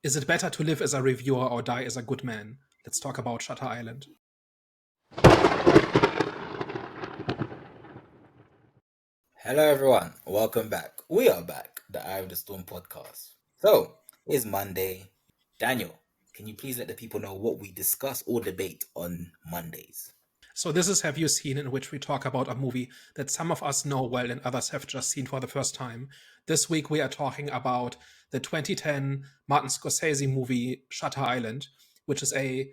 Is it better to live as a reviewer or die as a good man? Let's talk about Shutter Island. Hello, everyone. Welcome back. We are back, the Eye of the Storm podcast. So, it's Monday. Daniel, can you please let the people know what we discuss or debate on Mondays? So this is Have You Seen, in which we talk about a movie that some of us know well and others have just seen for the first time. This week we are talking about the 2010 Martin Scorsese movie Shutter Island, which is a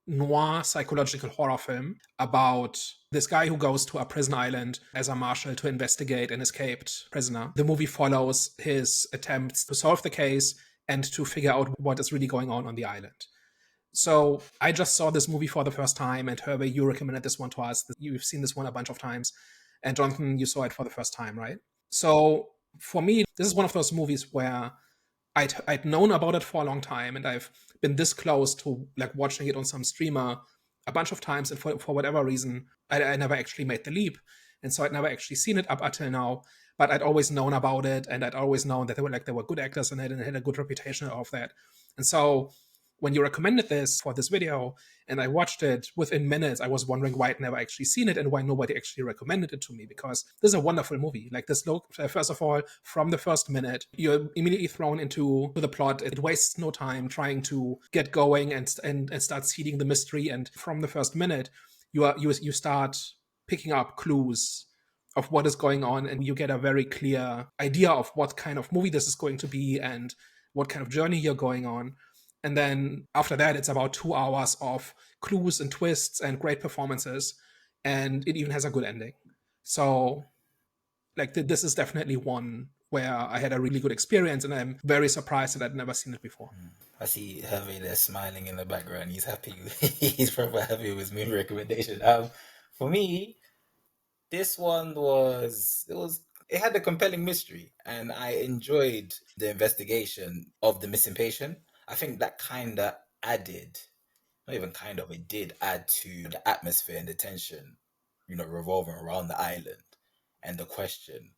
noir psychological horror film about this guy who goes to a prison island as a marshal to investigate an escaped prisoner. The movie follows his attempts to solve the case and to figure out what is really going on the island. So I just saw this movie for the first time, and Hervé, you recommended this one to us. You've seen this one a bunch of times. And Jonathan, you saw it for the first time, right? So for me, this is one of those movies where I'd known about it for a long time, and I've been this close to like watching it on some streamer a bunch of times, and for whatever reason, I never actually made the leap. And so I'd never actually seen it up until now, but I'd always known about it, and I'd always known that there were good actors in it, and it had a good reputation of that. And so when you recommended this for this video and I watched it, within minutes, I was wondering why I'd never actually seen it and why nobody actually recommended it to me, because this is a wonderful movie. Like this look, first of all, from the first minute, you're immediately thrown into the plot. It wastes no time trying to get going and start seeding the mystery. And from the first minute, you start picking up clues of what is going on, and you get a very clear idea of what kind of movie this is going to be and what kind of journey you're going on. And then after that, it's about 2 hours of clues and twists and great performances. And it even has a good ending. So, like, this is definitely one where I had a really good experience. And I'm very surprised that I'd never seen it before. I see Hervé there smiling in the background. He's happy. He's probably happy with his movie recommendation. For me, this one it had a compelling mystery, and I enjoyed the investigation of the missing patient. I think that kind of added, not even kind of, it did add to the atmosphere and the tension, revolving around the island and the question,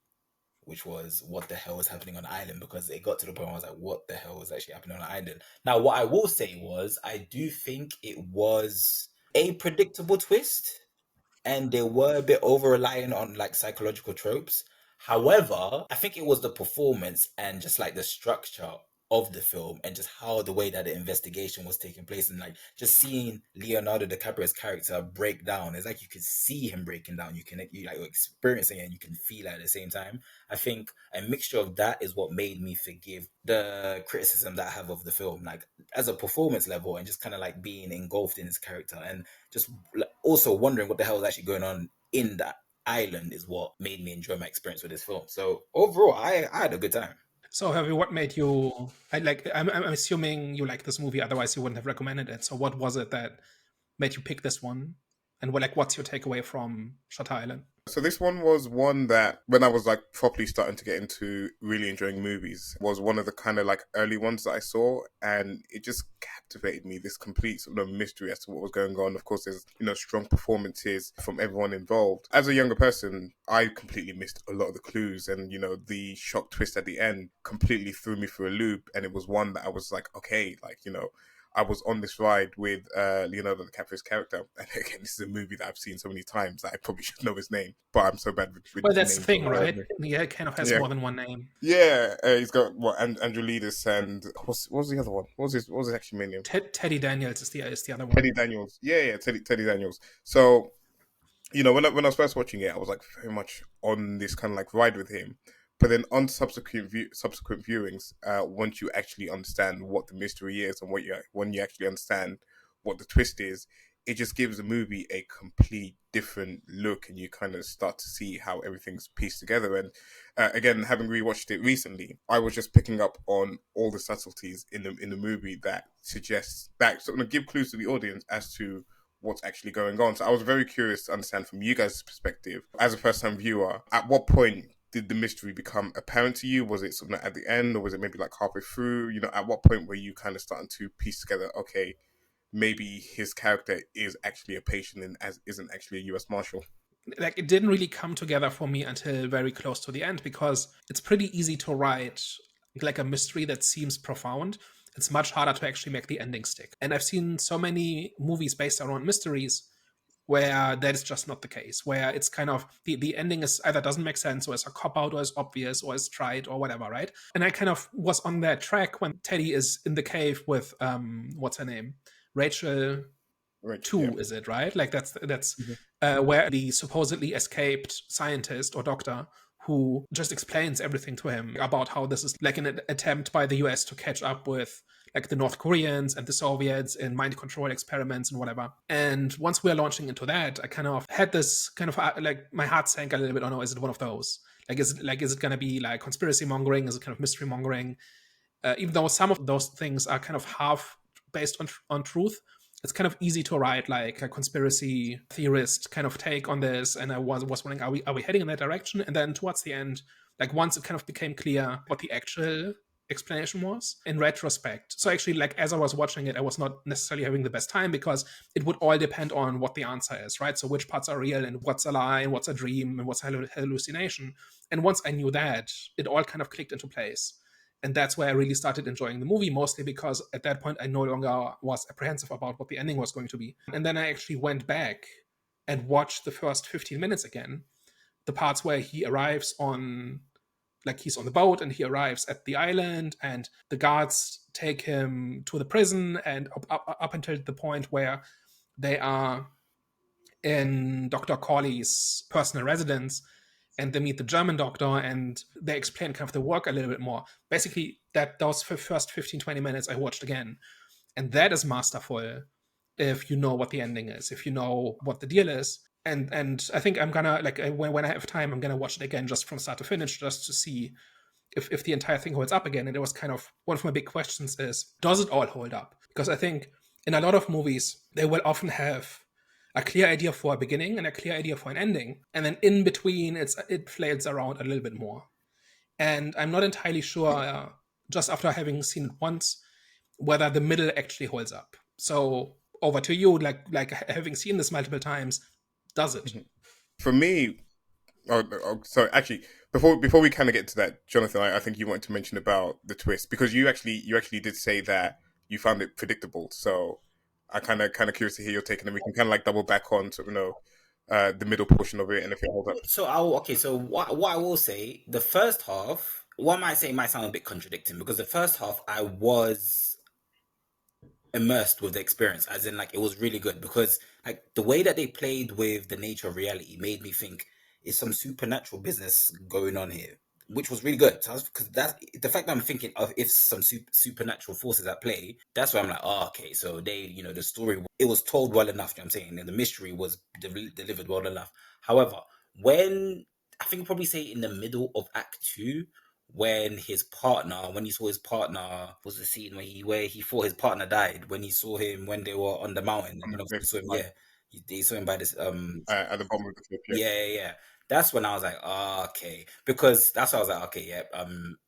which was what the hell was happening on the island, because it got to the point where I was like, what the hell was actually happening on the island? Now, what I will say was, I do think it was a predictable twist, and they were a bit over reliant on like psychological tropes. However, I think it was the performance and just like the structure of the film and just how the way that the investigation was taking place, and like just seeing Leonardo DiCaprio's character break down. It's like you could see him breaking down. You like experiencing it and you can feel it at the same time. I think a mixture of that is what made me forgive the criticism that I have of the film, like as a performance level, and just kind of like being engulfed in his character, and just also wondering what the hell is actually going on in that island is what made me enjoy my experience with this film. So overall, I had a good time. So, Harvey, what made you? I'm assuming you like this movie, otherwise you wouldn't have recommended it. So, what was it that made you pick this one? And what's your takeaway from Shutter Island? So this one was one that, when I was like properly starting to get into really enjoying movies, was one of the kind of like early ones that I saw, and it just captivated me. This complete sort of mystery as to what was going on. Of course, there's strong performances from everyone involved. As a younger person, I completely missed a lot of the clues, and the shock twist at the end completely threw me for a loop. And it was one that I was like, okay, like I was on this ride with Leonardo DiCaprio's character. And again, this is a movie that I've seen so many times that I probably should know his name, but I'm so bad with Well, that's the names. thing, right? Yeah, it kind of has more than one name. Yeah, he's got Andrew Leadus, and what was the other one? What was his actually main name? Teddy Daniels is the other one. Teddy Daniels. Yeah, Teddy Daniels. So, when I was first watching it, I was like very much on this kind of like ride with him. But then on subsequent viewings, once you actually understand what the mystery is and when you actually understand what the twist is, it just gives the movie a complete different look, and you kind of start to see how everything's pieced together. And again, having rewatched it recently, I was just picking up on all the subtleties in the movie that suggests that sort of give clues to the audience as to what's actually going on. So I was very curious to understand from you guys' perspective, as a first-time viewer, at what point did the mystery become apparent to you? Was it something at the end, or was it maybe like halfway through? At what point were you kind of starting to piece together, okay, maybe his character is actually a patient and isn't actually a U.S. Marshal? Like, it didn't really come together for me until very close to the end, because it's pretty easy to write like a mystery that seems profound it's much harder to actually make the ending stick. And I've seen so many movies based around mysteries where that is just not the case, where it's kind of the ending is either doesn't make sense or is a cop out or is obvious or is tried or whatever, right? And I kind of was on that track when Teddy is in the cave with what's her name? Rachel Right. 2, Yeah. is it, right? Like that's Mhm. where the supposedly escaped scientist or doctor who just explains everything to him about how this is like an attempt by the US to catch up with like the North Koreans and the Soviets in mind control experiments and whatever. And once we are launching into that, I kind of had this kind of like my heart sank a little bit. Oh no, is it one of those? Is it gonna be like conspiracy mongering? Is it kind of mystery mongering? Even though some of those things are kind of half based on truth, it's kind of easy to write like a conspiracy theorist kind of take on this. And I was wondering, are we heading in that direction? And then towards the end, like once it kind of became clear what the actual explanation was in retrospect. So actually, like as I was watching it, I was not necessarily having the best time because it would all depend on what the answer is, right? So which parts are real and what's a lie and what's a dream and what's a hallucination. And once I knew that, it all kind of clicked into place. And that's where I really started enjoying the movie, mostly because at that point I no longer was apprehensive about what the ending was going to be. And then I actually went back and watched the first 15 minutes again, the parts where he arrives on, like he's on the boat and he arrives at the island and the guards take him to the prison, and up until the point where they are in Dr. Corley's personal residence and they meet the German doctor and they explain kind of the work a little bit more. Basically, that those first 15-20 minutes I watched again. And that is masterful if you know what the ending is, if you know what the deal is. And I think I'm gonna, like, when I have time, I'm gonna watch it again just from start to finish, just to see if the entire thing holds up again. And it was kind of one of my big questions is, does it all hold up? Because I think in a lot of movies, they will often have a clear idea for a beginning and a clear idea for an ending. And then in between, it flails around a little bit more. And I'm not entirely sure, just after having seen it once, whether the middle actually holds up. So over to you, like having seen this multiple times, does it? Mhm. For me, sorry. Actually, before we kind of get to that, Jonathan, I think you wanted to mention about the twist because you actually did say that you found it predictable. So I kind of curious to hear your take, and then we can kind of like double back on to the middle portion of it and if it holds up. So what I will say, the first half, one might say might sound a bit contradicting because the first half I was immersed with the experience, as in like it was really good because like the way that they played with the nature of reality made me think is some supernatural business going on here, which was really good. So because that's the fact that I'm thinking of if some supernatural forces at play, that's where I'm like, oh, okay, so they, the story, it was told well enough. You know what I'm saying, and the mystery was delivered well enough. However, when I think I'll probably say in the middle of Act 2, when he saw his partner, was the scene where he thought his partner died when he saw him when they were on the mountain, and On then the obviously cliff, he saw him. like, Yeah, he saw him by this at the bottom of the cliff. Yeah. yeah. That's when I was like, okay, because that's why I was like, okay, yeah.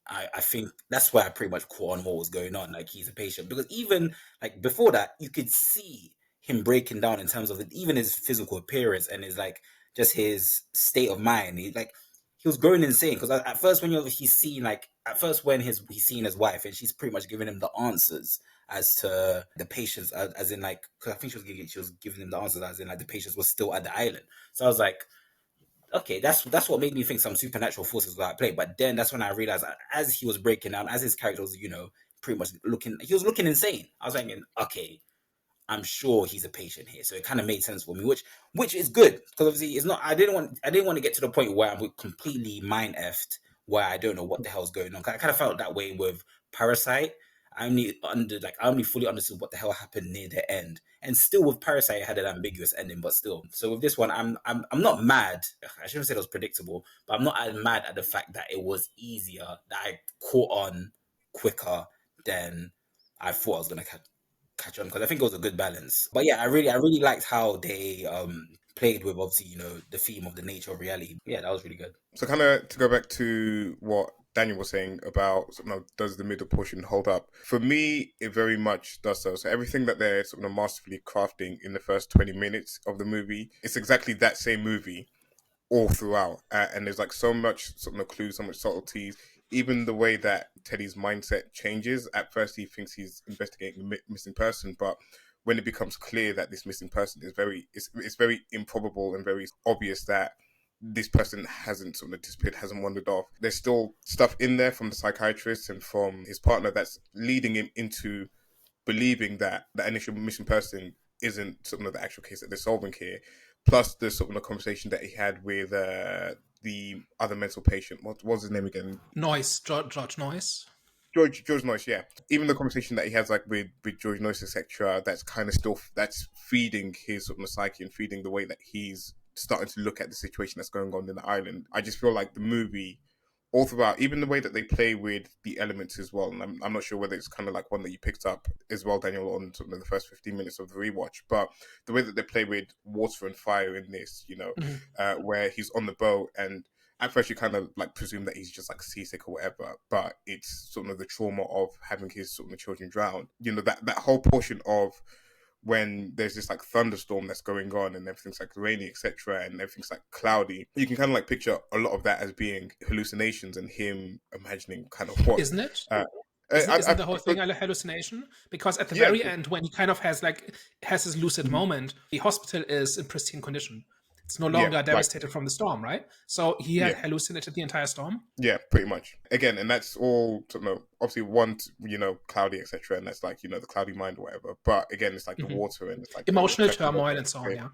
I think that's where I pretty much caught on what was going on. Like he's a patient because even like before that, you could see him breaking down in terms of even his physical appearance and his like just his state of mind. He was going insane because at first he's seen like at first when he's seen his wife and she's pretty much giving him the answers as to the patients, as in like, because I think she was giving him the answers as in like the patients were still at the island. So I was like, okay, that's what made me think some supernatural forces were at play. But then that's when I realized that as he was breaking down, as his character was, pretty much he was looking insane. I was thinking, okay, I'm sure he's a patient here. So it kind of made sense for me, which is good because obviously it's not. I didn't want to get to the point where I'm completely mind effed, where I don't know what the hell's going on. 'Cause I kind of felt that way with Parasite. I only fully understood what the hell happened near the end, and still with Parasite, it had an ambiguous ending. But still, so with this one, I'm not mad. I shouldn't say it was predictable, but I'm not as mad at the fact that it was easier, that I caught on quicker than I thought I was gonna catch on, because I think it was a good balance. But yeah, I really liked how they played with obviously the theme of the nature of reality. Yeah, that was really good. So kind of to go back to what Daniel was saying about does the middle portion hold up? For me, it very much does so. So everything that they're masterfully crafting in the first 20 minutes of the movie, it's exactly that same movie all throughout. And there's like so much clues, so much subtleties. even the way that Teddy's mindset changes. At first, he thinks he's investigating a missing person, but when it becomes clear that this missing person is it's very improbable and very obvious that this person hasn't sort of disappeared, hasn't wandered off. There's still stuff in there from the psychiatrist and from his partner that's leading him into believing that the initial missing person isn't sort of the actual case that they're solving here. Plus, the sort of the conversation that he had with the other mental patient. What was his name again? George Noyce. George Noyce, yeah. Even the conversation that he has like with George Noyce, etc., that's kind of still that's feeding his sort of psyche and feeding the way that he's starting to look at the situation that's going on in the island. I just feel like the movie, all throughout, even the way that they play with the elements as well. And I'm not sure whether it's kind of like one that you picked up as well, Daniel, on sort of the first 15 minutes of the rewatch. But the way that they play with water and fire in this, where he's on the boat and at first you kind of like presume that he's just like seasick or whatever, but it's sort of the trauma of having his sort of the children drown. That whole portion of when there's this like thunderstorm that's going on and everything's like rainy, etc., and everything's like cloudy, you can kind of like picture a lot of that as being hallucinations and him imagining kind of what, isn't it? Isn't the whole thing a hallucination? Because at the very end, when he kind of has his lucid moment, the hospital is in pristine condition. It's no longer devastated from the storm, right? So he had hallucinated the entire storm? Yeah, pretty much. Again, and that's all, obviously one, cloudy, etc., and that's like, the cloudy mind or whatever. But again, it's like the water and it's like emotional turmoil and so on, yeah.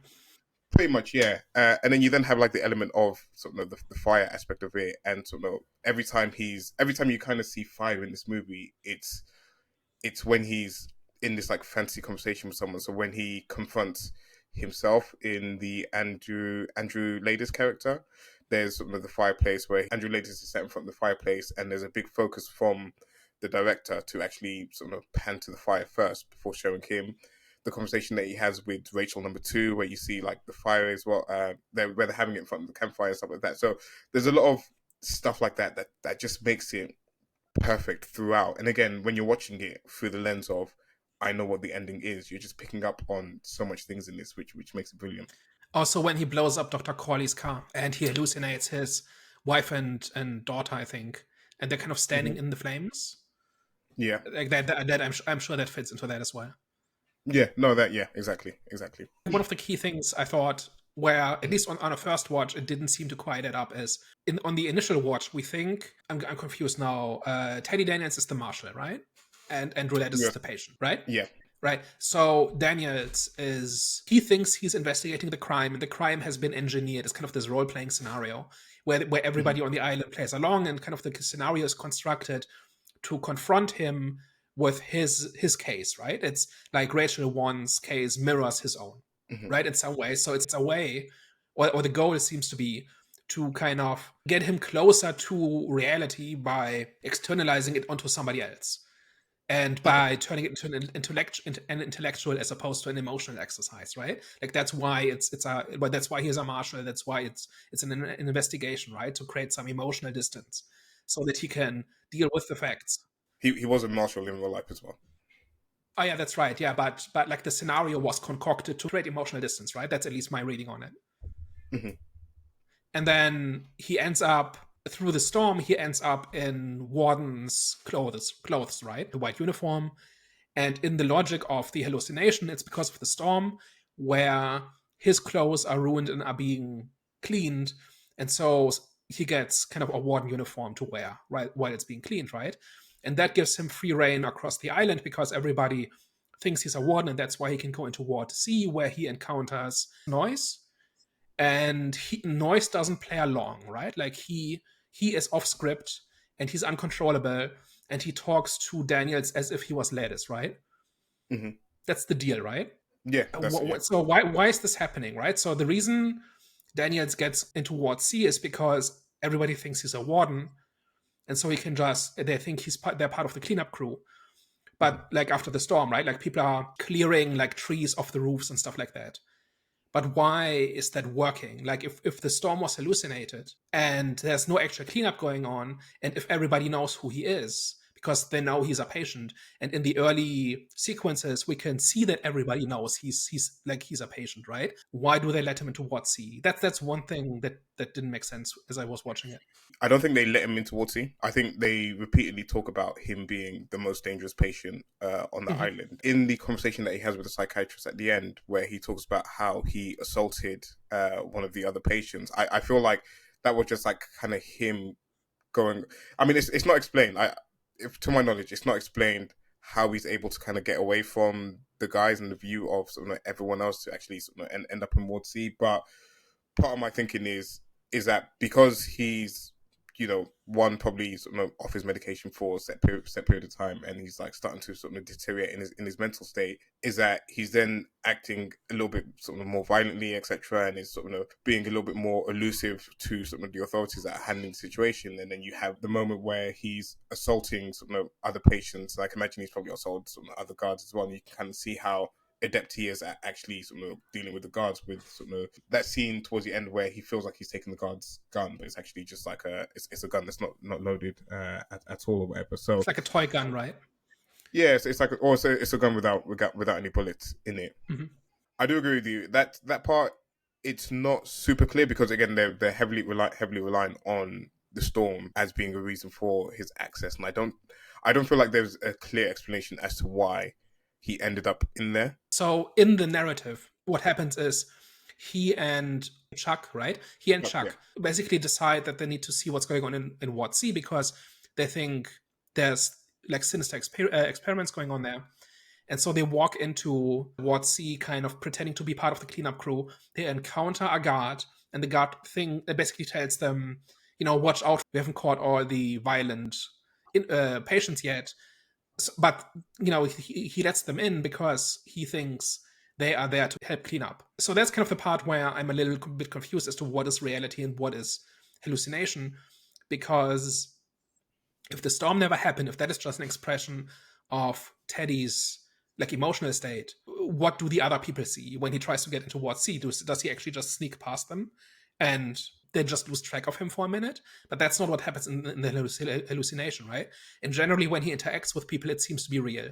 Pretty much, yeah. And then you then have like the element of sort of the fire aspect of it, and sort of every time you kind of see fire in this movie, it's when he's in this like fantasy conversation with someone. So when he confronts himself in the Andrew Lader's character, there's sort of the fireplace where Andrew Lader is sat in front of the fireplace, and there's a big focus from the director to actually sort of pan to the fire first before showing him. The conversation that he has with Rachel number 2, where you see like the fire as well, where they're having it in front of the campfire and stuff like that. So there's a lot of stuff like that just makes it perfect throughout. And again, when you're watching it through the lens of, I know what the ending is, you're just picking up on so much things in this, which makes it brilliant. Also, when he blows up Dr. Corley's car and he hallucinates his wife and daughter, I think, and they're kind of standing in the flames. Yeah, like that I'm sure that fits into that as well. Yeah, no, exactly. One of the key things I thought, where at least on a first watch it didn't seem to quite add up, is on the initial watch we think, I'm confused now, Teddy Daniels is the Marshal, right? And Andrew Laddis is the patient, right? Yeah. Right. So Daniels he thinks he's investigating the crime, and the crime has been engineered. It's kind of this role-playing scenario where everybody on the island plays along, and kind of the scenario is constructed to confront him with his case, right? It's like Rachel 1's case mirrors his own, right? In some way. So it's a way, or the goal seems to be to kind of get him closer to reality by externalizing it onto somebody else. And by turning it into an intellectual as opposed to an emotional exercise, right? Like that's why that's why he's a marshal. That's why it's an investigation, right? To create some emotional distance, so that he can deal with the facts. He was a marshal in real life as well. Oh yeah, that's right. Yeah, but like the scenario was concocted to create emotional distance, right? That's at least my reading on it. And then he ends up. Through the storm, he ends up in Warden's clothes, right? The white uniform. And in the logic of the hallucination, it's because of the storm where his clothes are ruined and are being cleaned. And so he gets kind of a Warden uniform to wear, right, while it's being cleaned, right? And that gives him free reign across the island because everybody thinks he's a Warden, and that's why he can go into Ward C, where he encounters Noyce. And Noyce doesn't play along, right? Like he is off script and he's uncontrollable, and he talks to Daniels as if he was Laddis, right? That's the deal, right? Yeah. So why is this happening, right? So the reason Daniels gets into Ward C is because everybody thinks he's a Warden, and so they think they're part of the cleanup crew. But like after the storm, right? Like people are clearing like trees off the roofs and stuff like that. But why is that working? Like if the storm was hallucinated and there's no actual cleanup going on, and if everybody knows who he is, because they know he's a patient. And in the early sequences, we can see that everybody knows he's a patient, right? Why do they let him into Ward C? That's one thing that didn't make sense as I was watching it. I don't think they let him into Ward C. I think they repeatedly talk about him being the most dangerous patient on the island. In the conversation that he has with the psychiatrist at the end, where he talks about how he assaulted one of the other patients, I feel like that was just like kind of him going. I mean, it's not explained. To my knowledge, it's not explained how he's able to kind of get away from the guys and the view of sort of everyone else to actually sort of end up in Ward C. But part of my thinking is that because he's, you know, one, probably sort of off his medication for a set period of time, and he's like starting to sort of deteriorate in his mental state, is that he's then acting a little bit sort of more violently, etc., and is sort of being a little bit more elusive to sort of the authorities that are handling the situation. And then you have the moment where he's assaulting sort of other patients. Like, imagine he's probably assaulted some other guards as well, and you can kind of see how adept he is at actually sort of dealing with the guards, with sort of that scene towards the end where he feels like he's taking the guard's gun, but it's actually just like it's a gun that's not loaded at all or whatever. So it's like a toy gun, right? Yeah, it's like also it's a gun without any bullets in it. I do agree with you that part, it's not super clear, because again they're heavily relying on the storm as being a reason for his access, and I don't feel like there's a clear explanation as to why he ended up in there. So in the narrative, what happens is he and Chuck, right? He and Chuck basically decide that they need to see what's going on in Ward C, because they think there's like sinister experiments going on there. And so they walk into Ward C kind of pretending to be part of the cleanup crew. They encounter a guard, and the guard basically tells them, you know, watch out, we haven't caught all the violent patients yet. But, you know, he lets them in because he thinks they are there to help clean up. So that's kind of the part where I'm a little bit confused as to what is reality and what is hallucination. Because if the storm never happened, if that is just an expression of Teddy's like emotional state, what do the other people see when he tries to get into Ward C? Does he actually just sneak past them and they just lose track of him for a minute? But that's not what happens in the hallucination, right? And generally when he interacts with people, it seems to be real,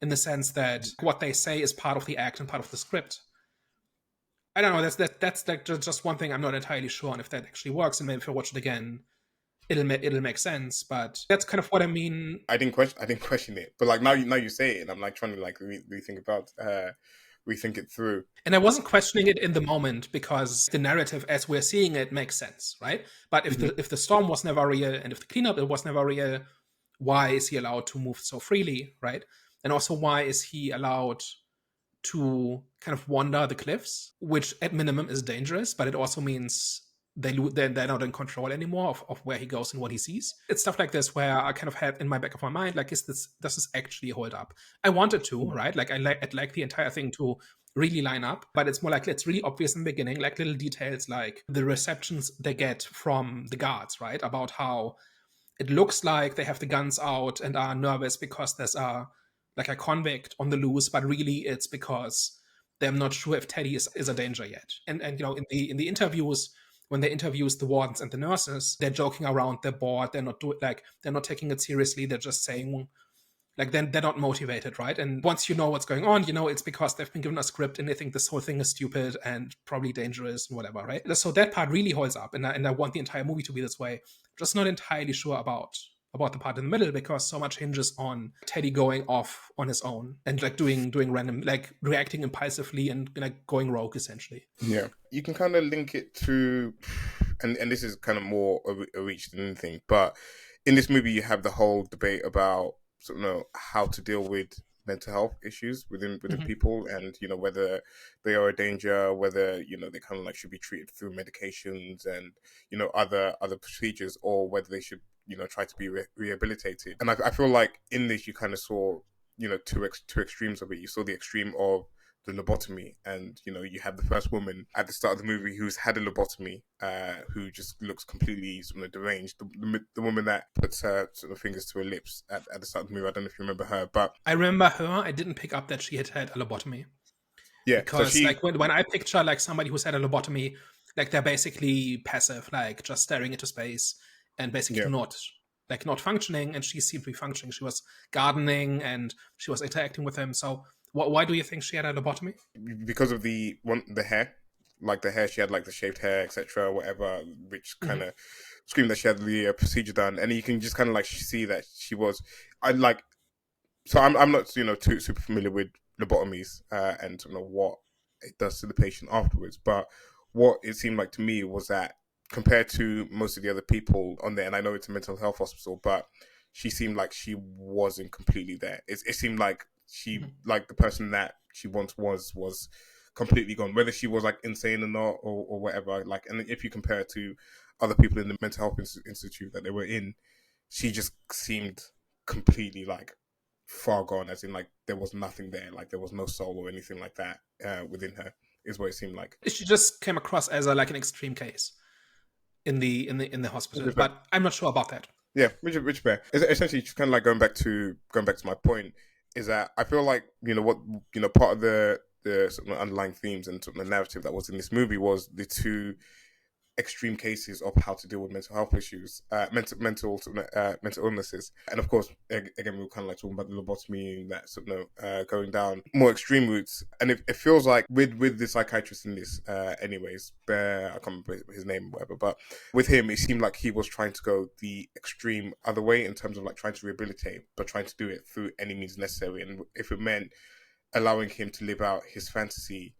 in the sense that what they say is part of the act and part of the script. I don't know, that's like just one thing I'm not entirely sure on if that actually works, and maybe if I watch it again, it'll make sense. But that's kind of what I mean. I didn't question it, but like now you say it, and I'm like trying to like rethink it through. And I wasn't questioning it in the moment, because the narrative as we're seeing it makes sense, right? But if the storm was never real, and if the cleanup was never real, why is he allowed to move so freely, right? And also, why is he allowed to kind of wander the cliffs, which at minimum is dangerous, but it also means they're not in control anymore of where he goes and what he sees. It's stuff like this where I kind of had in my back of my mind, like, does this actually hold up? I wanted to, right? Like, I'd like the entire thing to really line up, but it's more like it's really obvious in the beginning, like little details like the receptions they get from the guards, right? About how it looks like they have the guns out and are nervous because there's a convict on the loose, but really it's because they're not sure if Teddy is a danger yet. And you know, in the interviews, when they interviews the wardens and the nurses, they're joking around, they're bored, they're not taking it seriously, they're just saying, like, they're not motivated, right? And once you know what's going on, you know it's because they've been given a script and they think this whole thing is stupid and probably dangerous and whatever, right? So that part really holds up, and I want the entire movie to be this way. Just not entirely sure about the part in the middle, because so much hinges on Teddy going off on his own and like doing random, like reacting impulsively and like going rogue essentially. Yeah, you can kind of link it to, and this is kind of more a reach than anything, but in this movie you have the whole debate about sort of how to deal with mental health issues within people, and you know, whether they are a danger, whether, you know, they kind of like should be treated through medications and, you know, other procedures, or whether they should, you know, try to be rehabilitated. And I feel like in this you kind of saw, you know, two extremes of it. You saw the extreme of the lobotomy, and you know, you have the first woman at the start of the movie who's had a lobotomy, who just looks completely sort of deranged. The woman that puts her sort of fingers to her lips at the start of the movie. I don't know if you remember her, but I remember her. I didn't pick up that she had a lobotomy. Yeah, because so like when I picture like somebody who's had a lobotomy, like they're basically passive, like just staring into space and basically not like not functioning, and she seemed to be functioning. She was gardening and she was interacting with him. So why do you think she had a lobotomy? Because of the hair, like the hair, she had like the shaved hair, etc., whatever, which kind of screamed that she had the procedure done, and you can just kind of like see that she was. I like. So I'm not too super familiar with lobotomies and what it does to the patient afterwards, but what it seemed like to me was that compared to most of the other people on there, and I know it's a mental health hospital, but she seemed like she wasn't completely there. It seemed like she like the person that she once was completely gone, whether she was like insane or not or whatever. Like, and if you compare it to other people in the mental health institute that they were in, she just seemed completely like far gone, as in like there was nothing there, like there was no soul or anything like that within her, is what it seemed like. She just came across as like an extreme case in the hospital, but I'm not sure about that. Yeah, which fair. Essentially, just kind of like going back to my point, is that I feel like part of the sort of underlying themes and sort of the narrative that was in this movie was the two extreme cases of how to deal with mental health issues, mental illnesses, and of course, again, we were kind of like talking about the lobotomy and that sort of going down more extreme routes. And it feels like with the psychiatrist in this, anyways, I can't remember his name, or whatever, but with him, it seemed like he was trying to go the extreme other way in terms of like trying to rehabilitate, but trying to do it through any means necessary, and if it meant allowing him to live out his fantasy.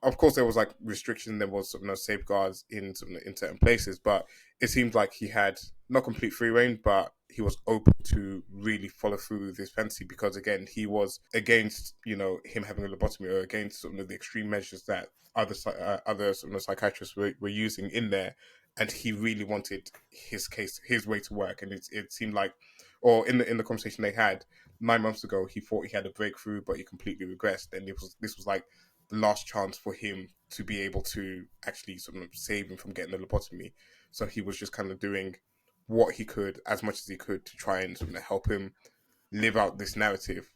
Of course, there was like restriction. There was safeguards in certain places, but it seemed like he had not complete free reign, but he was open to really follow through with his fantasy, because again, he was against him having a lobotomy, or against the extreme measures that other psychiatrists were using in there, and he really wanted his way to work, and it seemed like, or in the conversation they had 9 months ago, he thought he had a breakthrough, but he completely regressed, and this was like the last chance for him to be able to actually sort of save him from getting a lobotomy. So he was just kind of doing what he could, as much as he could, to try and sort of help him live out this narrative,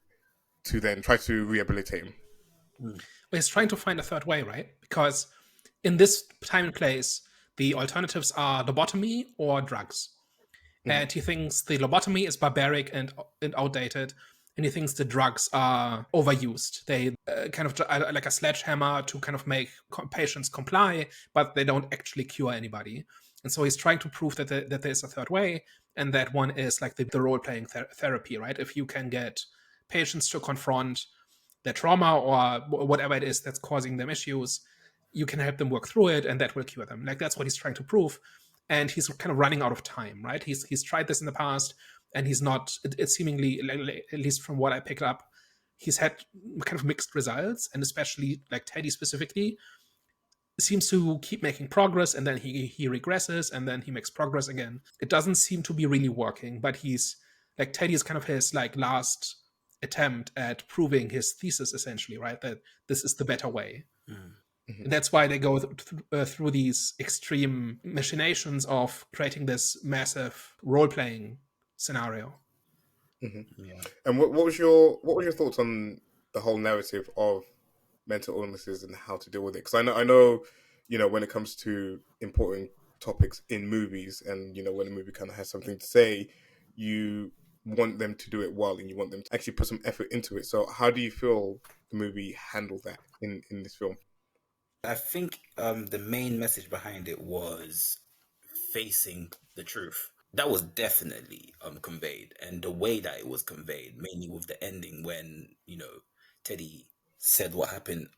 to then try to rehabilitate him. But he's trying to find a third way, right? Because in this time and place, the alternatives are lobotomy or drugs. And he thinks the lobotomy is barbaric and outdated, and he thinks the drugs are overused. They kind of like a sledgehammer to kind of make patients comply, but they don't actually cure anybody. And so he's trying to prove that that there's a third way, and that one is like the role-playing therapy, right? If you can get patients to confront their trauma or whatever it is that's causing them issues, you can help them work through it, and that will cure them. Like, that's what he's trying to prove. And he's kind of running out of time, right? He's tried this in the past, and he's not. It's seemingly, at least from what I picked up, he's had kind of mixed results, and especially like Teddy specifically seems to keep making progress, and then he regresses, and then he makes progress again. It doesn't seem to be really working, but he's like, Teddy is kind of his like last attempt at proving his thesis, essentially, right? That this is the better way. And that's why they go through these extreme machinations of creating this massive role-playing scenario. Yeah. And what was your thoughts on the whole narrative of mental illnesses and how to deal with it? Because I know, when it comes to important topics in movies, and when a movie kind of has something to say, you want them to do it well, and you want them to actually put some effort into it. So how do you feel the movie handled that in this film? I think the main message behind it was facing the truth. That was definitely conveyed, and the way that it was conveyed, mainly with the ending when Teddy said what happened.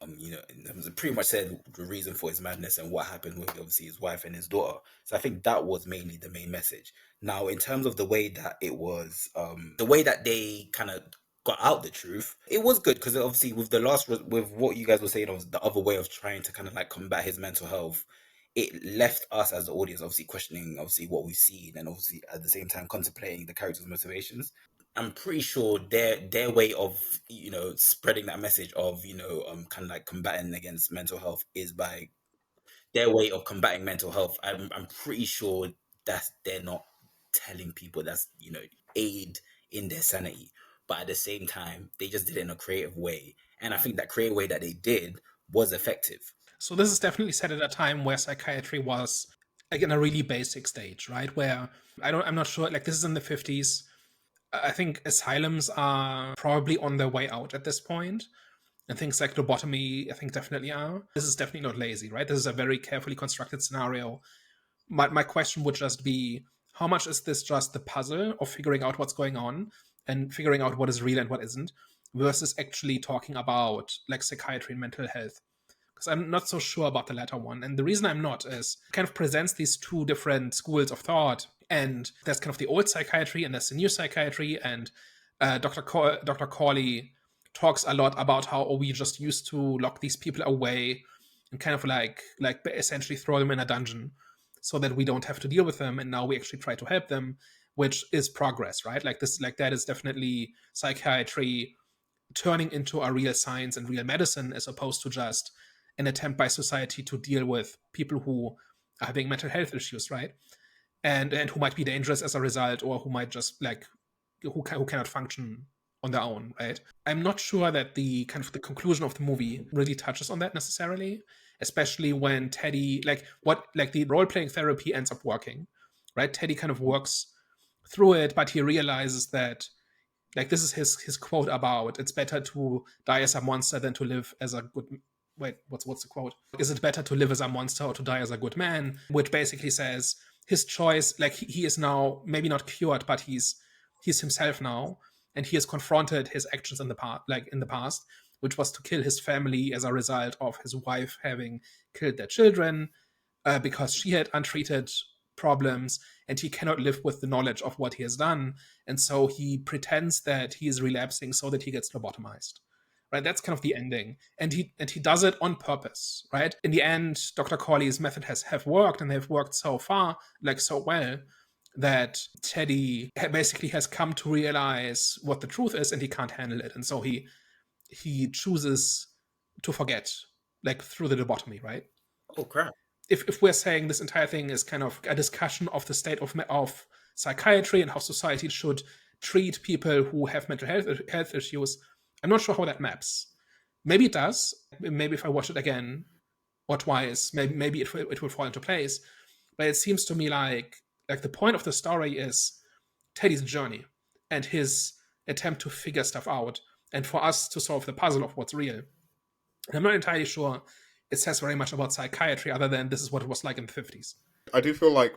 Pretty much said the reason for his madness and what happened with obviously his wife and his daughter. So I think that was mainly the main message. Now, in terms of the way that it was, the way that they kind of got out the truth, it was good, because obviously with what you guys were saying, was the other way of trying to kind of like combat his mental health. It left us as the audience obviously questioning obviously what we've seen, and obviously at the same time contemplating the characters' motivations. I'm pretty sure their way of spreading that message of kind of like combating against mental health is by their way of combating mental health. I'm pretty sure that they're not telling people that's aid in their sanity, but at the same time they just did it in a creative way, and I think that creative way that they did was effective. So this is definitely set at a time where psychiatry was like in a really basic stage, right? Where I'm not sure, like this is in the 50s. I think asylums are probably on their way out at this point. And things like lobotomy, I think definitely are. This is definitely not lazy, right? This is a very carefully constructed scenario. My question would just be, how much is this just the puzzle of figuring out what's going on and figuring out what is real and what isn't, versus actually talking about like psychiatry and mental health? Because I'm not so sure about the latter one. And the reason I'm not is it kind of presents these two different schools of thought. And there's kind of the old psychiatry and there's the new psychiatry. And Dr. Corley talks a lot about how we just used to lock these people away and kind of like essentially throw them in a dungeon so that we don't have to deal with them. And now we actually try to help them, which is progress, right? Like this, like that is definitely psychiatry turning into a real science and real medicine, as opposed to just an attempt by society to deal with people who are having mental health issues, right? And who might be dangerous as a result, or who might just like who cannot function on their own, right? I'm not sure that the kind of the conclusion of the movie really touches on that necessarily, especially when Teddy like the role playing therapy ends up working, right? Teddy kind of works through it, but he realizes that like this is his quote about it's better to die as a monster than to live as a good what's the quote? Is it better to live as a monster or to die as a good man? Which basically says his choice, like he is now maybe not cured, but he's himself now, and he has confronted his actions in the past, which was to kill his family as a result of his wife having killed their children, because she had untreated problems, and he cannot live with the knowledge of what he has done, and so he pretends that he is relapsing so that he gets lobotomized. Right, that's kind of the ending, and he does it on purpose. Right, in the end, Dr. Corley's method have worked, and they've worked so far, like so well, that Teddy basically has come to realize what the truth is, and he can't handle it, and so he chooses to forget, like through the lobotomy. Right. Oh crap! If we're saying this entire thing is kind of a discussion of the state of psychiatry and how society should treat people who have mental health issues, I'm not sure how that maps. Maybe it does. Maybe if I watch it again or twice, maybe it will fall into place. But it seems to me like the point of the story is Teddy's journey and his attempt to figure stuff out, and for us to solve the puzzle of what's real. And I'm not entirely sure it says very much about psychiatry, other than this is what it was like in the 50s. I do feel like,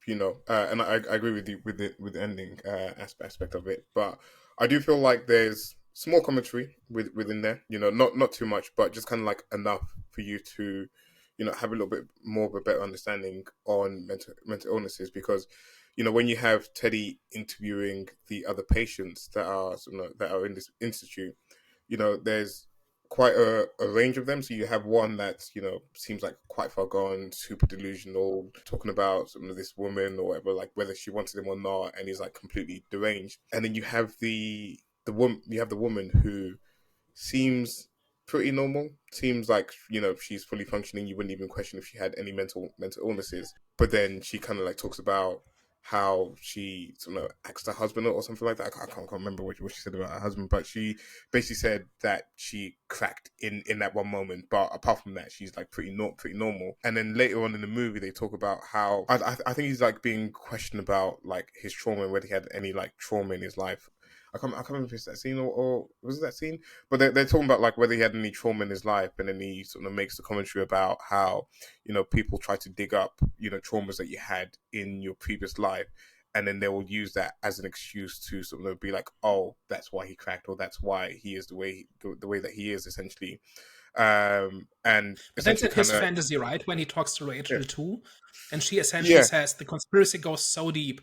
and I agree with you with the ending aspect of it, but I do feel like there's small commentary within there, not too much, but just kind of like enough for you to, have a little bit more of a better understanding on mental illnesses, because, when you have Teddy interviewing the other patients that are in this institute, there's quite a range of them. So you have one that seems like quite far gone, super delusional, talking about this woman or whatever, like whether she wanted him or not, and he's like completely deranged. And then you have the woman who seems pretty normal. Seems like she's fully functioning. You wouldn't even question if she had any mental illnesses. But then she kind of like talks about how she asked her husband or something like that. I can't remember what she said about her husband, but she basically said that she cracked in that one moment. But apart from that, she's like pretty normal. And then later on in the movie, they talk about how I think he's like being questioned about like his trauma and whether he had any like trauma in his life. I can't remember if it's that scene or was it that scene? But they're talking about like whether he had any trauma in his life, and then he sort of makes the commentary about how people try to dig up traumas that you had in your previous life, and then they will use that as an excuse to sort of be like, oh, that's why he cracked, or that's why he is the way that he is, essentially. And but that's essentially his fantasy, right? When he talks to Rachel too, and she essentially Yeah. says the conspiracy goes so deep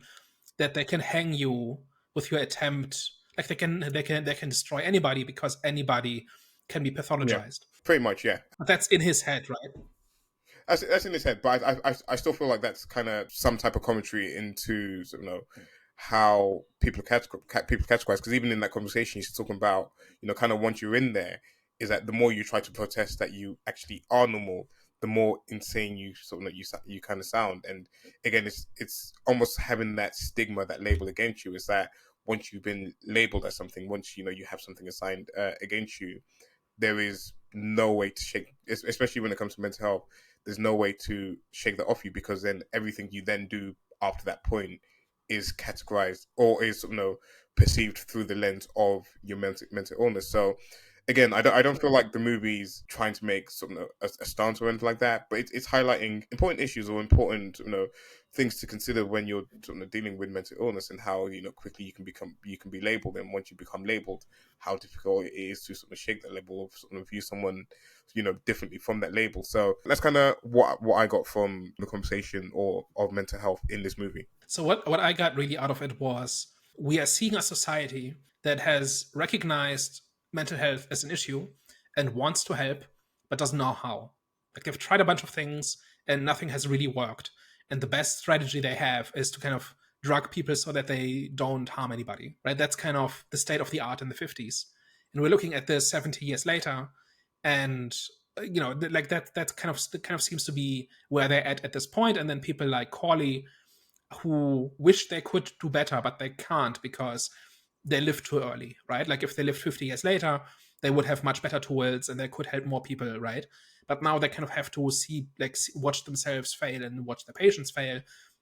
that they can hang you with your attempt. Like they can destroy anybody because anybody can be pathologized. Pretty much, yeah. But that's in his head, right? That's in his head, but I still feel like that's kind of some type of commentary into how people categorize. Because even in that conversation, she's talking about kind of once you're in there, is that the more you try to protest that you actually are normal, the more insane you you kind of sound. And again, it's almost having that stigma, that label against you. Is that once you've been labeled as something, once you have something assigned against you, there is no way to shake, especially when it comes to mental health, there's no way to shake that off you, because then everything you then do after that point is categorized or is perceived through the lens of your mental illness. So again, I don't feel like the movie's trying to make a stance or anything like that, but it's highlighting important issues or important things to consider when you're dealing with mental illness, and how quickly you can be labeled, and once you become labeled, how difficult it is to shake that label, or view someone differently from that label. So that's kind of what I got from the conversation or of mental health in this movie. So what I got really out of it was, we are seeing a society that has recognized mental health as an issue and wants to help, but doesn't know how. Like, they've tried a bunch of things and nothing has really worked. And the best strategy they have is to kind of drug people so that they don't harm anybody, right? That's kind of the state of the art in the 50s. And we're looking at this 70 years later, and like that kind of seems to be where they're at this point. And then people like Corley, who wish they could do better, but they can't because they lived too early, right? Like, if they lived 50 years later, they would have much better tools and they could help more people, right? But now they kind of have to watch themselves fail and watch their patients fail,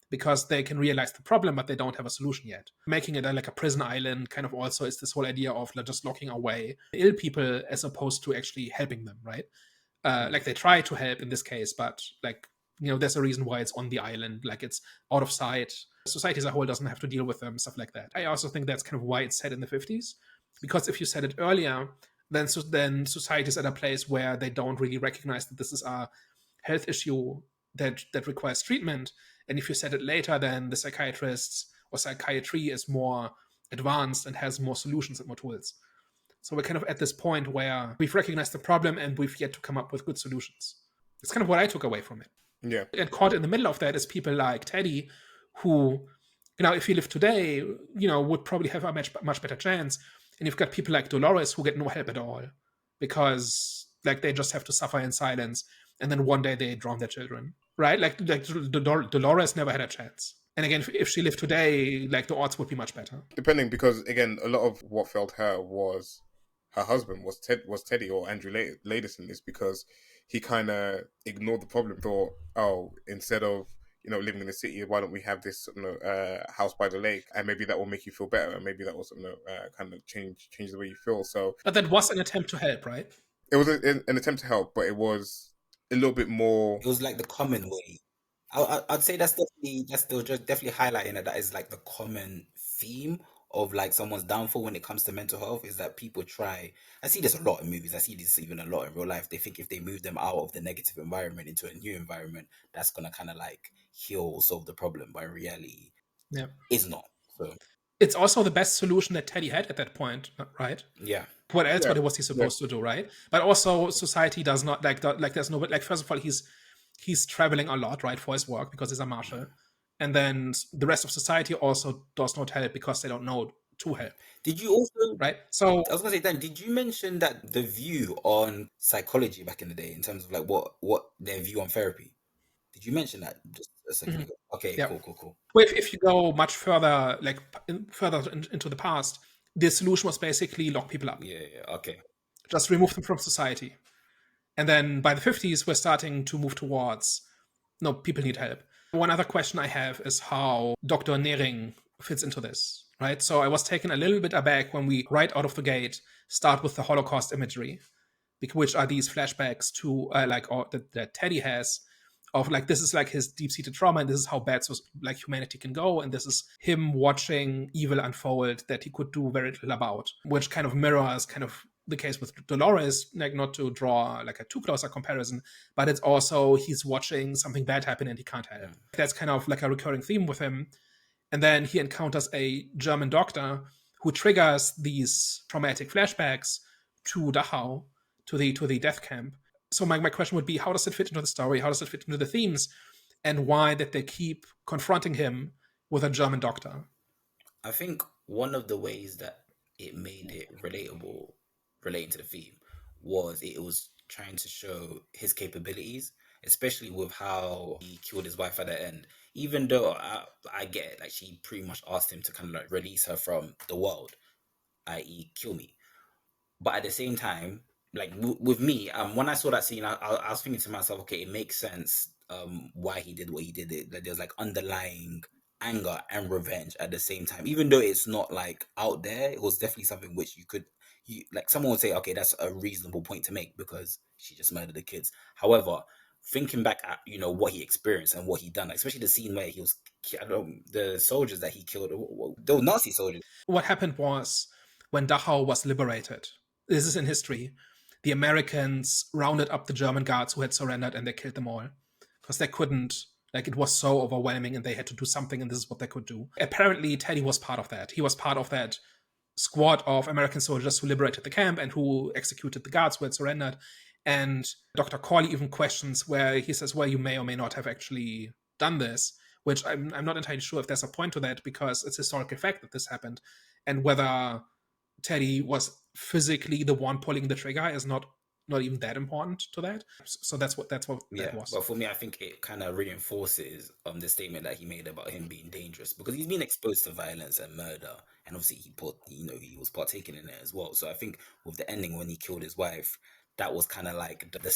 because they can realize the problem, but they don't have a solution yet. Making it like a prison island kind of also is this whole idea of just locking away ill people as opposed to actually helping them, right? Like, they try to help in this case, but like, there's a reason why it's on the island, like it's out of sight. Society as a whole doesn't have to deal with them, stuff like that. I also think that's kind of why it's set in the 50s, because if you said it earlier, then society is at a place where they don't really recognize that this is a health issue that requires treatment. And if you said it later, then the psychiatrists or psychiatry is more advanced and has more solutions and more tools. So we're kind of at this point where we've recognized the problem and we've yet to come up with good solutions. It's kind of what I took away from it. Yeah. And caught in the middle of that is people like Teddy, who, if he lived today, would probably have a much better chance. And you've got people like Dolores who get no help at all, because like they just have to suffer in silence, and then one day they drown their children, right? Like Dolores never had a chance. And again, if she lived today, like, the odds would be much better. Depending, because again, a lot of what failed her was her husband, was Teddy or Andrew Ladis in this, because he kind of ignored the problem. Thought, oh, instead of living in the city, why don't we have this house by the lake, and maybe that will make you feel better, and maybe that will kind of change the way you feel. So, but that was an attempt to help, right? It was an attempt to help, but it was a little bit more. It was like the common way. I'd say that's definitely highlighting that is like the common theme of like someone's downfall when it comes to mental health, is that people try. I see this a lot in movies. I see this even a lot in real life. They think if they move them out of the negative environment into a new environment, that's gonna kind of like heal or solve the problem. But in reality, it's not. So it's also the best solution that Teddy had at that point, right? Yeah. What else? Yeah. What was he supposed to do, right? But also, society does not like there's no, like, first of all, he's traveling a lot, right, for his work, because he's a marshal, and then the rest of society also does not help because they don't know to help. Did you also, right? So I was gonna say, Dan, did you mention that the view on psychology back in the day, in terms of like what their view on therapy? Did you mention that just a second ago? Okay, yeah. Cool. Well, if you go much further, like further into the past, the solution was basically lock people up. Yeah, okay. Just remove them from society. And then by the 50s, we're starting to move towards, no, people need help. One other question I have is how Dr. Nering fits into this, right? So I was taken a little bit aback when we, right out of the gate, start with the Holocaust imagery, which are these flashbacks to, that Teddy has, of like, this is like his deep-seated trauma, and this is how bad like humanity can go, and this is him watching evil unfold that he could do very little about, which kind of mirrors kind of the case with Dolores, like, not to draw like a too close a comparison, but it's also he's watching something bad happen and he can't help. That's kind of like a recurring theme with him. And then he encounters a German doctor who triggers these traumatic flashbacks to Dachau, to the death camp. So my question would be, how does it fit into the story? How does it fit into the themes? And why did they keep confronting him with a German doctor? I think one of the ways that it made it relatable, relating to the theme, was it was trying to show his capabilities, especially with how he killed his wife at the end. Even though I get it, like, she pretty much asked him to kind of like release her from the world, i.e. kill me. But at the same time, like with me, when I saw that scene, I was thinking to myself, okay, it makes sense why he did what he did. It, like, there's like underlying anger and revenge at the same time, even though it's not like out there. It was definitely something which you like someone would say, okay, that's a reasonable point to make because she just murdered the kids. However, thinking back at what he experienced and what he done, like, especially the scene where he was, I don't, the soldiers that he killed, they were Nazi soldiers. What happened was when Dachau was liberated, this is in history, the Americans rounded up the German guards who had surrendered and they killed them all because they couldn't, like, it was so overwhelming and they had to do something, and this is what they could do. Apparently, Teddy was part of that. He was part of that squad of American soldiers who liberated the camp and who executed the guards who had surrendered. And Dr. Corley even questions where he says, well, you may or may not have actually done this, which I'm not entirely sure if there's a point to that because it's historical fact that this happened. And whether Teddy was physically the one pulling the trigger is not even that important to that. So that's what that was. But for me, I think it kind of reinforces the statement that he made about him being dangerous because he's been exposed to violence and murder, and obviously he was partaking in it as well. So I think with the ending when he killed his wife, that was kind of like the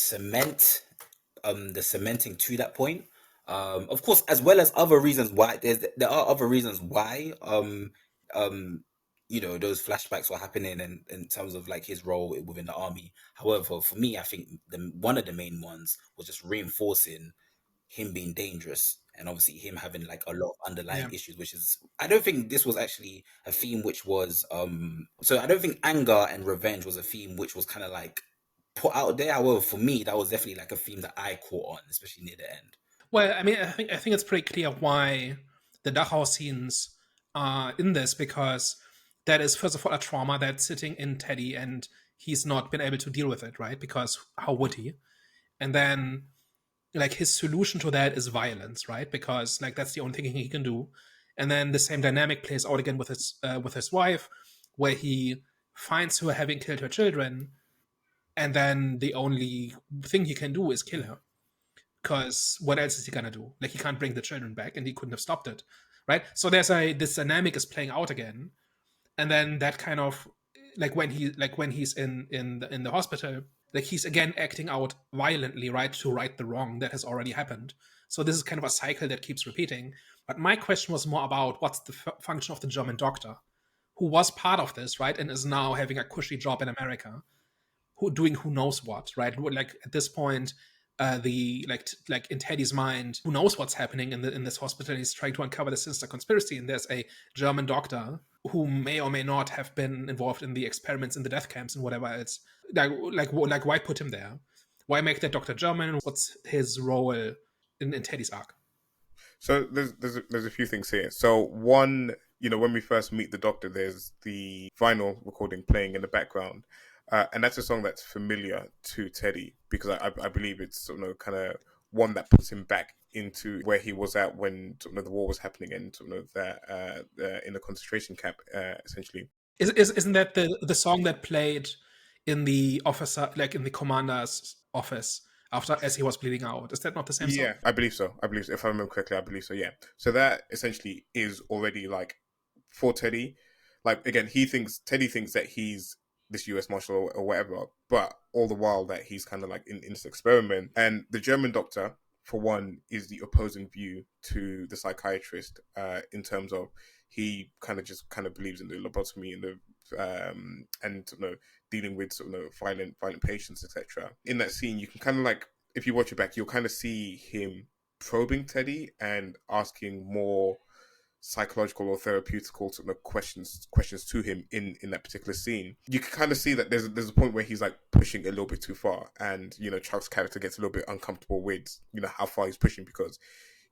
cementing to that point. Of course, as well as other reasons why there are other reasons why those flashbacks were happening in terms of like his role within the army. However, for me, I think one of the main ones was just reinforcing him being dangerous and obviously him having like a lot of underlying issues, which is, I don't think this was actually a theme which was so I don't think anger and revenge was a theme which was kind of like put out there. However, for me, that was definitely like a theme that I caught on, especially near the end. Well, I mean, I think it's pretty clear why the Dachau scenes are in this, because that is, first of all, a trauma that's sitting in Teddy and he's not been able to deal with it, right? Because how would he? And then, like, his solution to that is violence, right? Because, like, that's the only thing he can do. And then the same dynamic plays out again with his wife, where he finds her having killed her children, and then the only thing he can do is kill her. Because what else is he gonna do? Like, he can't bring the children back, and he couldn't have stopped it, right? So this dynamic is playing out again, and then that kind of like when he's in the hospital, like, he's again acting out violently, right, to right the wrong that has already happened. So this is kind of a cycle that keeps repeating. But my question was more about what's the function of the German doctor, who was part of this, right, and is now having a cushy job in America, who knows what, right? Like, at this point, the like in Teddy's mind, who knows what's happening in this hospital? He's trying to uncover the sinister conspiracy, and there's a German doctor who may or may not have been involved in the experiments in the death camps and whatever else. Like why put him there? Why make that doctor German? What's his role in Teddy's arc? So there's a few things here. So one, when we first meet the Doctor, there's the vinyl recording playing in the background, and that's a song that's familiar to Teddy because I believe it's kind of one that puts him back into where he was at when the war was happening and that in the concentration camp, essentially. Isn't that the song that played in the officer, like in the commander's office after, as he was bleeding out? Is that not the same song? Yeah, I believe so. If I remember correctly, I believe so. Yeah. So that essentially is already like for Teddy. Like, again, Teddy thinks that he's this U.S. Marshal or whatever, but all the while that he's kind of like in this experiment. And the German doctor, for one, is the opposing view to the psychiatrist in terms of he kind of believes in the lobotomy and the dealing with violent patients, etc. In that scene, you can kind of like, if you watch it back, you'll kind of see him probing Teddy and asking more psychological or therapeutical questions to him in that particular scene. You can kind of see that there's a point where he's like pushing a little bit too far, and Chuck's character gets a little bit uncomfortable with how far he's pushing because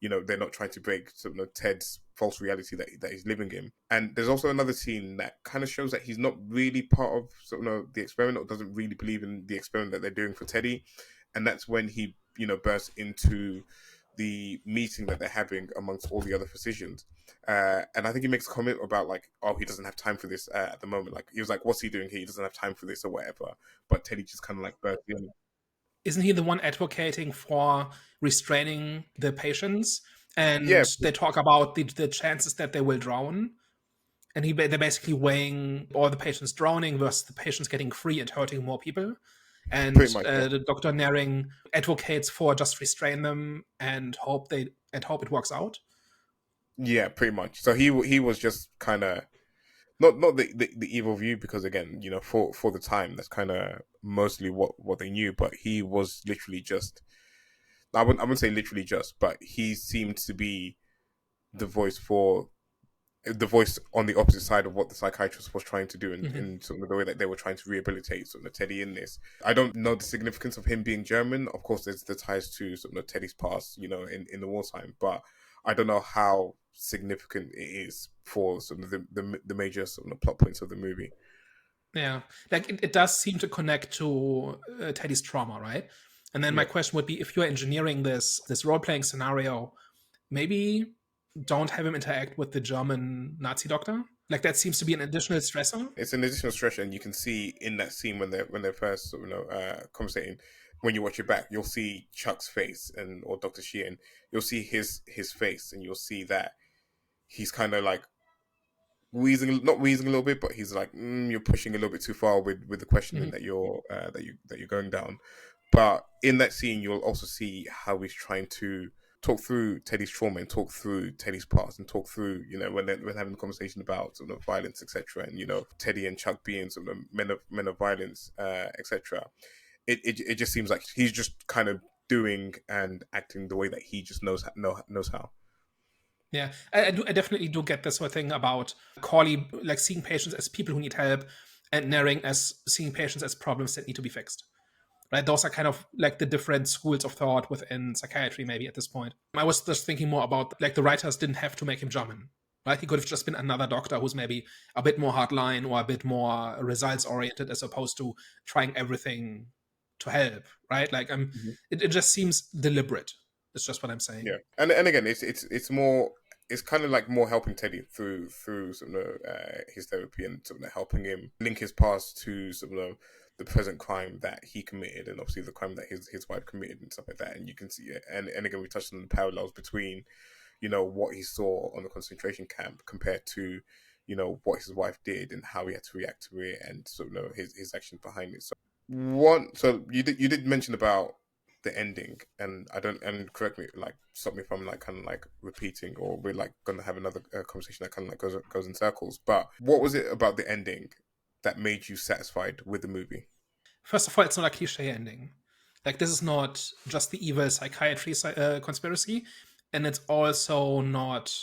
they're not trying to break Ted's false reality that he's living in. And there's also another scene that kind of shows that he's not really part of the experiment, or doesn't really believe in the experiment that they're doing for Teddy, and that's when he bursts into the meeting that they're having amongst all the other physicians. And I think he makes a comment about like, oh, he doesn't have time for this at the moment. Like, he was like, what's he doing here? He doesn't have time for this or whatever. But Teddy just kind of like burst in. Isn't he the one advocating for restraining the patients? And they talk about the chances that they will drown. And they're basically weighing all the patients drowning versus the patients getting free and hurting more people. and Pretty much, yeah. the Dr. Naring advocates for just restrain them and hope it works out. Yeah, pretty much. So he was just kind of not the evil view, because again, for the time, that's kind of mostly what they knew. But he was literally just, I wouldn't say literally just, but he seemed to be the voice on the opposite side of what the psychiatrist was trying to do, in sort of the way that they were trying to rehabilitate sort of Teddy in this. I don't know the significance of him being German. Of course, there's the ties to sort of Teddy's past, in the wartime, but I don't know how significant it is for sort of the major sort of plot points of the movie. Yeah, like it does seem to connect to Teddy's trauma, right? And then my question would be, if you're engineering this role-playing scenario, maybe don't have him interact with the German Nazi doctor. Like that seems to be an additional stressor. It's an additional stressor, and you can see in that scene when they're first conversating. When you watch it back, you'll see Chuck's face or Dr. Sheehan. You'll see his face, and you'll see that he's kind of like not wheezing a little bit, but he's like, you're pushing a little bit too far with the questioning that you're going down. But in that scene, you'll also see how he's trying to talk through Teddy's trauma and talk through Teddy's past and talk through, when having a conversation about sort of violence, etc. And Teddy and Chuck being sort of men of violence, etc. It just seems like he's just kind of doing and acting the way that he just knows how. Yeah, I definitely do get this whole thing about Corley like seeing patients as people who need help, and Naring as seeing patients as problems that need to be fixed. Right, those are kind of like the different schools of thought within psychiatry. Maybe at this point, I was just thinking more about like the writers didn't have to make him German. Right, he could have just been another doctor who's maybe a bit more hardline or a bit more results oriented, as opposed to trying everything to help. Right, like it just seems deliberate. It's just what I'm saying. Yeah, and again, it's more. It's kind of like more helping Teddy through sort of his therapy, and sort of helping him link his past to sort of the present crime that he committed, and obviously the crime that his wife committed and stuff like that. And you can see it. And again, we touched on the parallels between, what he saw on the concentration camp compared to, what his wife did and how he had to react to it, and sort of his actions behind it. So you did mention about the ending, and correct me, like stop me if I'm like kind of like repeating, or we're like gonna have another conversation that kind of like goes in circles. But what was it about the ending that made you satisfied with the movie? First of all, it's not a cliche ending. Like this is not just the evil psychiatry conspiracy, and it's also not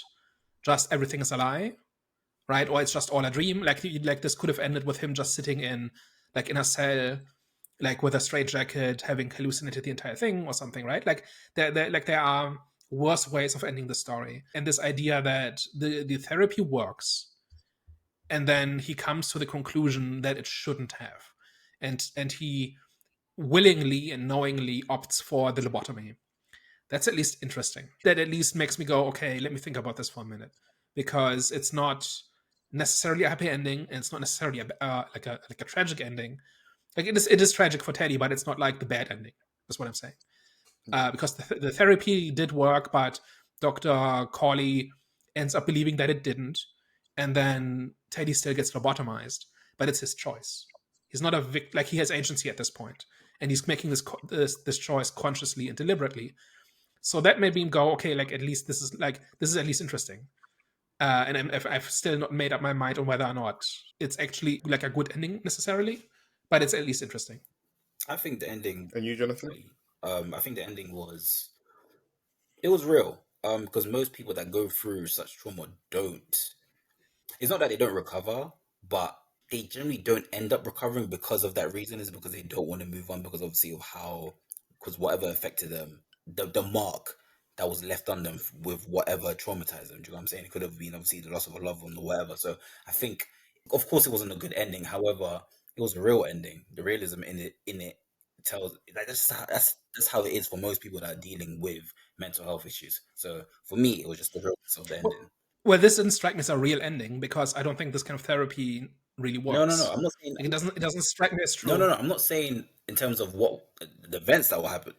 just everything is a lie, right? Or it's just all a dream. Like this could have ended with him just sitting in a cell, like with a straitjacket, having hallucinated the entire thing or something, right? Like there are worse ways of ending the story. And this idea that the therapy works, and then he comes to the conclusion that it shouldn't have, and he willingly and knowingly opts for the lobotomy. That's at least interesting. That at least makes me go, okay, let me think about this for a minute, because it's not necessarily a happy ending, and it's not necessarily like a tragic ending. Like it is tragic for Teddy, but it's not like the bad ending. That's what I'm saying. Because the therapy did work, but Dr. Corley ends up believing that it didn't, and then Teddy still gets lobotomized, but it's his choice. He's not like he has agency at this point, and he's making this choice consciously and deliberately. So that made me go, okay, like at least this is at least interesting. And I've still not made up my mind on whether or not it's actually like a good ending necessarily, but it's at least interesting. I think the ending. And you, Jonathan? I think the ending was real. Because most people that go through such trauma don't. It's not that they don't recover, but they generally don't end up recovering because of that reason. Is because they don't want to move on, because obviously of because whatever affected them, the mark that was left on them with whatever traumatized them. Do you know what I'm saying? It could have been obviously the loss of a loved one or whatever. So I think, of course, it wasn't a good ending. However, it was a real ending. The realism in it tells like that's how it is for most people that are dealing with mental health issues. So for me, it was just the realness of the ending. Well, this didn't strike me as a real ending, because I don't think this kind of therapy really works. No. I'm not saying like, it doesn't strike me as true. No. I'm not saying in terms of what the events that will happen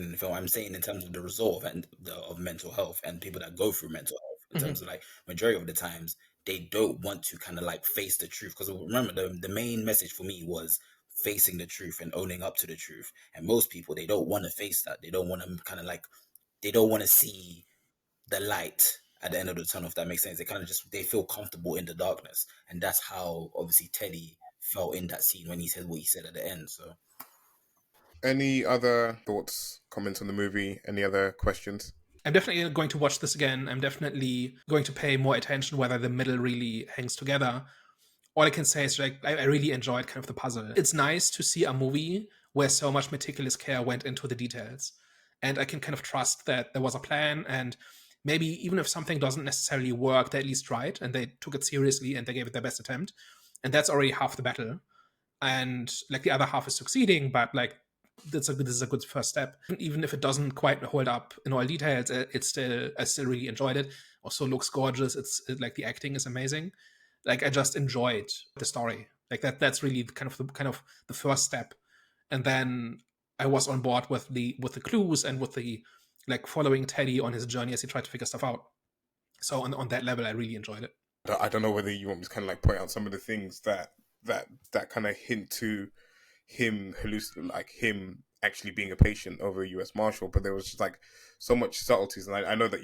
in the film. I'm saying in terms of the result of mental health and people that go through mental health. In terms of like majority of the times they don't want to kind of like face the truth, because remember the main message for me was facing the truth and owning up to the truth. And most people, they don't want to face that. They don't want to kind of like, they don't want to see the light at the end of the tunnel, if that makes sense. They kind of just, they feel comfortable in the darkness. And that's how obviously Teddy felt in that scene when he said what he said at the end. So Any other thoughts, comments on the movie? Any other questions? I'm definitely going to watch this again. I'm definitely going to pay more attention whether the middle really hangs together. All I can say is like I really enjoyed kind of the puzzle. It's nice to see a movie where so much meticulous care went into the details. And I can kind of trust that there was a plan, and maybe even if something doesn't necessarily work, they at least tried and they took it seriously and they gave it their best attempt. And that's already half the battle. And like the other half is succeeding, but like this is a good first step. Even if it doesn't quite hold up in all details, I still really enjoyed it. Also looks gorgeous. Like the acting is amazing. Like I just enjoyed the story. Like that's really kind of the first step. And then I was on board with the clues and with the like following Teddy on his journey as he tried to figure stuff out. So on that level, I really enjoyed it. I don't know whether you want me to kind of like point out some of the things that kind of hint to him like him actually being a patient over a U.S. Marshal, but there was just like so much subtleties, and I know that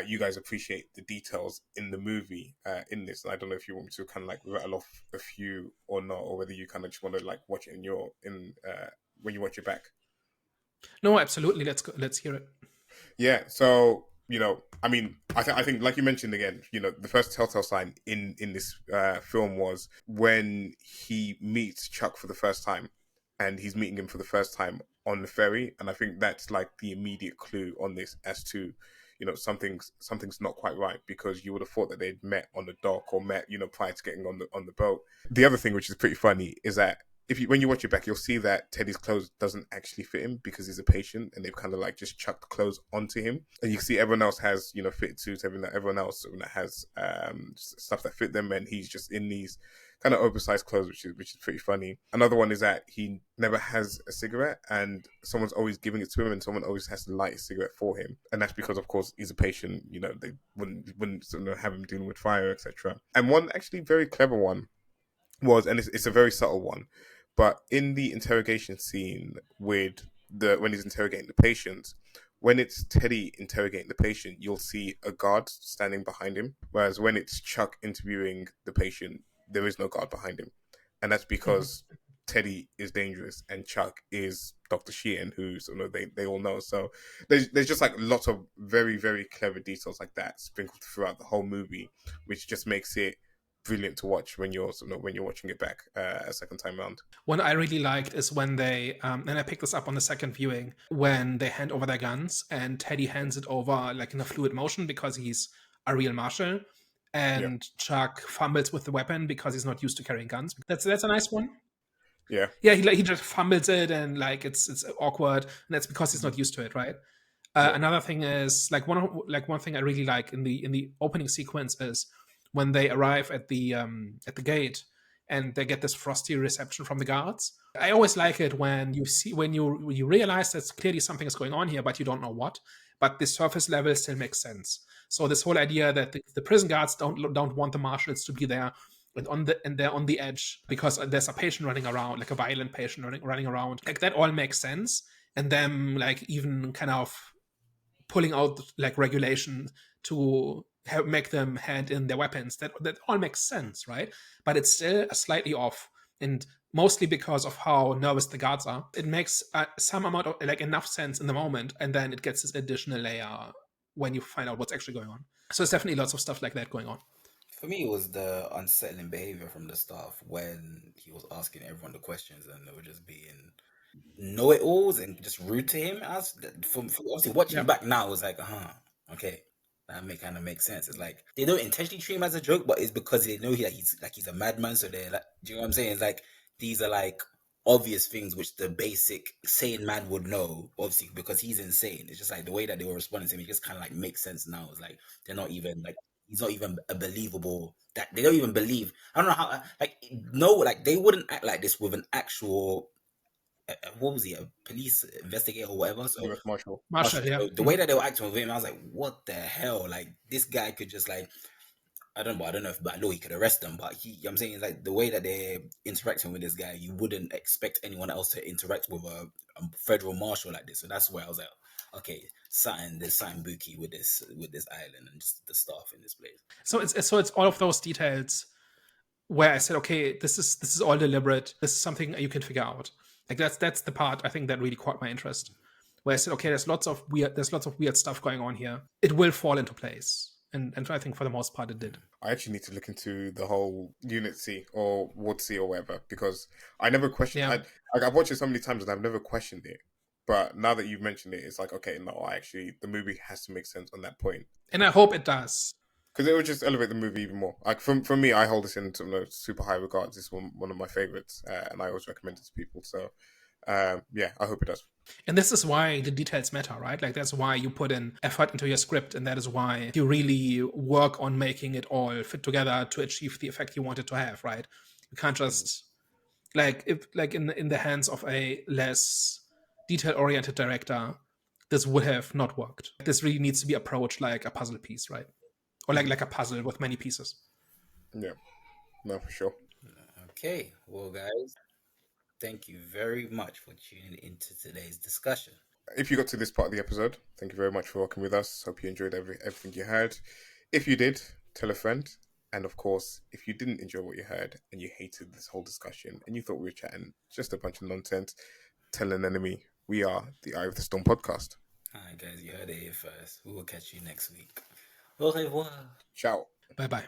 you guys appreciate the details in the movie in this, and I don't know if you want me to kind of like rattle off a few or not, or whether you kind of just want to like watch it when you watch it back. No, absolutely. Let's hear it. Yeah, so I mean, I think like you mentioned again, the first telltale sign in this film was when he meets Chuck for the first time, and he's meeting him for the first time on the ferry, and I think that's like the immediate clue on this as to something's not quite right, because you would have thought that they'd met on the dock or met prior to getting on the boat. The other thing which is pretty funny is that when you watch it back, you'll see that Teddy's clothes doesn't actually fit him because he's a patient, and they've kind of like just chucked the clothes onto him. And you see everyone else has fitted suits, everyone else that has stuff that fit them, and he's just in these kind of oversized clothes, which is pretty funny. Another one is that he never has a cigarette, and someone's always giving it to him, and someone always has to light a cigarette for him, and that's because, of course, he's a patient. They wouldn't have him dealing with fire, etc. And one actually very clever one was, and it's a very subtle one, but in the interrogation scene when he's interrogating the patient, when it's Teddy interrogating the patient, you'll see a guard standing behind him. Whereas when it's Chuck interviewing the patient, there is no guard behind him. And that's because Teddy is dangerous and Chuck is Dr. Sheehan, who they all know. So there's just like lots of very, very clever details like that sprinkled throughout the whole movie, which just makes it brilliant to watch when you're watching it back a second time around. One I really liked is when they and I picked this up on the second viewing, when they hand over their guns and Teddy hands it over like in a fluid motion because he's a real marshal, and Chuck fumbles with the weapon because he's not used to carrying guns. That's a nice one. Yeah, he just fumbles it, and like it's awkward, and that's because he's not used to it, right? Another thing is one thing I really like in the opening sequence is when they arrive at the gate and they get this frosty reception from the guards. I always like it when you realize that clearly something is going on here, but you don't know what. But the surface level still makes sense. So this whole idea that the prison guards don't want the marshals to be there, and they're on the edge because there's a patient running around, like a violent patient running around, like that all makes sense. And them like even kind of pulling out like regulation to make them hand in their weapons, that all makes sense, right? But it's still slightly off, and mostly because of how nervous the guards are. It makes some amount of like enough sense in the moment, and then it gets this additional layer when you find out what's actually going on. So it's definitely lots of stuff like that going on. for me, it was the unsettling behavior from the staff when he was asking everyone the questions and they were just being know-it-alls and just rude to him. From obviously watching it back now, it was like, okay, that kind of makes sense. It's like they don't intentionally treat him as a joke, but it's because they know he's a madman. So they're like, do you know what I'm saying? It's like these are like obvious things which the basic sane man would know, obviously, because he's insane. It's just like the way that they were responding to him, it just kind of like makes sense now. It's like they're not even like, he's not even a believable, that they don't even believe. I don't know how, like they wouldn't act like this with an actual, what was he, a police investigator or whatever? So U.S. Marshal. Marshal, yeah. So the way that they were acting with him, I was like, what the hell? Like this guy could just like, I don't know if by law he could arrest them, but I'm saying like the way that they're interacting with this guy, you wouldn't expect anyone else to interact with a federal marshal like this. So that's where I was like, okay, there's something booky with this island and just the staff in this place. So it's all of those details where I said, okay, this is all deliberate. This is something you can figure out. Like that's the part I think that really caught my interest. Where I said, okay, there's lots of weird stuff going on here. It will fall into place. And I think for the most part it did. I actually need to look into the whole Unit C or Ward C or whatever, because I never questioned. Yeah. I've watched it so many times and I've never questioned it. But now that you've mentioned it, it's like, okay, no, the movie has to make sense on that point. And I hope it does. Because it would just elevate the movie even more. Like for me, I hold this in super high regards. It's one of my favorites, and I always recommend it to people. So, yeah, I hope it does. And this is why the details matter, right? Like that's why you put in effort into your script, and that is why you really work on making it all fit together to achieve the effect you want it to have, right? You can't just in the hands of a less detail-oriented director, this would have not worked. This really needs to be approached like a puzzle piece, right? Or like a puzzle with many pieces. Yeah, no, for sure. Okay, well, guys, thank you very much for tuning into today's discussion. If you got to this part of the episode, thank you very much for working with us. Hope you enjoyed everything you heard. If you did, tell a friend. And of course, if you didn't enjoy what you heard and you hated this whole discussion and you thought we were chatting just a bunch of nonsense, tell an enemy. We are the Eye of the Storm podcast. All right, guys, you heard it here first. We will catch you next week. Au revoir. Ciao. Bye-bye.